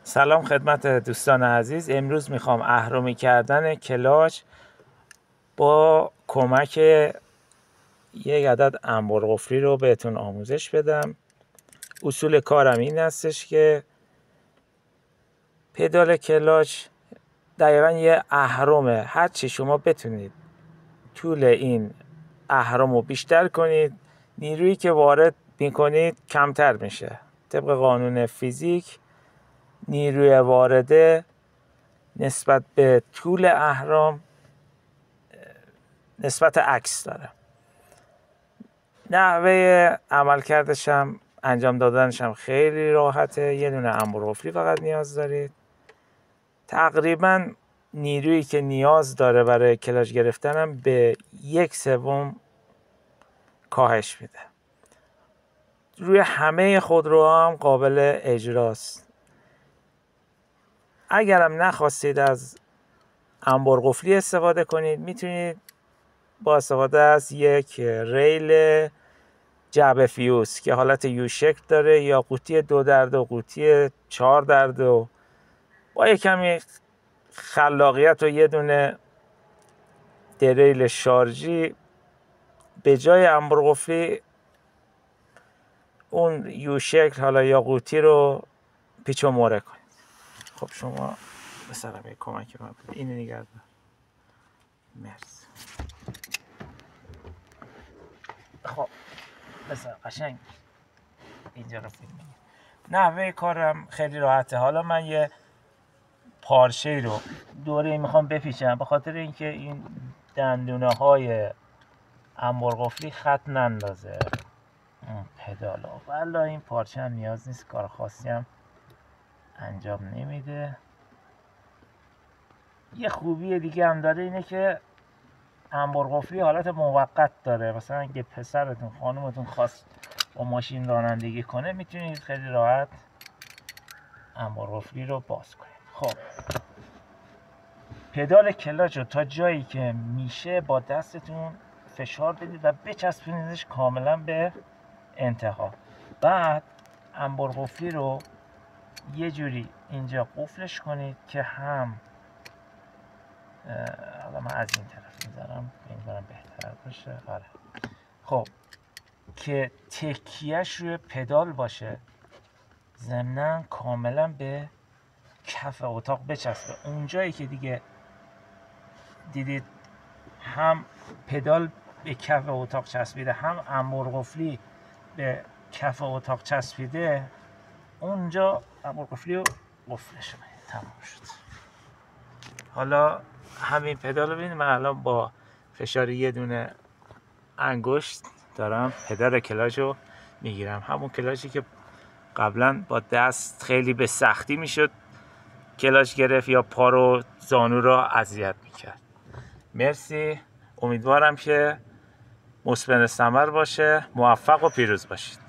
سلام خدمت دوستان عزیز. امروز میخوام اهرمی کردن کلاچ با کمک یک عدد انبر قفلی رو بهتون آموزش بدم. اصول کارم این هستش که پدال کلاچ دقیقا یه اهرمه. هرچی شما بتونید طول این اهرم رو بیشتر کنید، نیرویی که وارد میکنید کمتر میشه. طبق قانون فیزیک نیروی وارده نسبت به طول اهرم نسبت عکس داره. نحوه عملکردش هم انجام دادنش هم خیلی راحته. یه دونه انبر قفلی فقط نیاز دارید. تقریبا نیرویی که نیاز داره برای کلاچ گرفتن هم به 1/3 کاهش میده. روی همه خودروها هم قابل اجراست. اگرم نخواستید از انبر قفلی استفاده کنید، میتونید با استفاده از یک ریل جعبه فیوز که حالت یو شکل داره یا قوطی 2 در 2 قوطی 4 در 2 با یک کمی خلاقیت و یه دونه دریل شارژی به جای انبر قفلی اون یو شکل حالا یا قوطی رو پیچ و موره کنید. خب شما مثلا یک کمک من بده. اینو نگه دار. مرسی. خب مثلا قشنگ اینجا رو فیلم میگیم. نحوه کارم خیلی راحته. حالا من یه پارچه رو دوره میخوام بپیچم به خاطر اینکه این دندونه های انبر قفلی خط نندازه پدالو. والا این پارچه هم نیاز نیست، کار خاصی هم انجام نمیده. یه خوبی دیگه هم داره اینه که انبر قفلی حالت موقت داره. مثلا اگه پسرتون خانومتون خواست با ماشین رانندگی کنه میتونید خیلی راحت انبر قفلی رو باز کنید. خب پدال کلاچ رو تا جایی که میشه با دستتون فشار بدید و بچسبونیدش کاملا به انتها. بعد انبر قفلی رو یه جوری اینجا قفلش کنید که هم حالا من از این طرف میذارم بهتر باشه. آره خب که تکیهش روی پدال باشه، ضمناً کاملا به کف اتاق بچسبه. اونجایی که دیگه دیدید هم پدال به کف اتاق چسبیده هم انبر قفلی به کف اتاق چسبیده، اونجا انبر قفلی رو قفلش کنید. تمام شد. حالا همین پدال رو ببینید. من الان با فشار یه دونه انگشت دارم پدال کلاچ رو میگیرم. همون کلاچی که قبلا با دست خیلی به سختی میشد کلاچ گرفت یا پا رو زانو رو اذیت میکرد. مرسی. امیدوارم که مثمر ثمر باشه. موفق و پیروز باشید.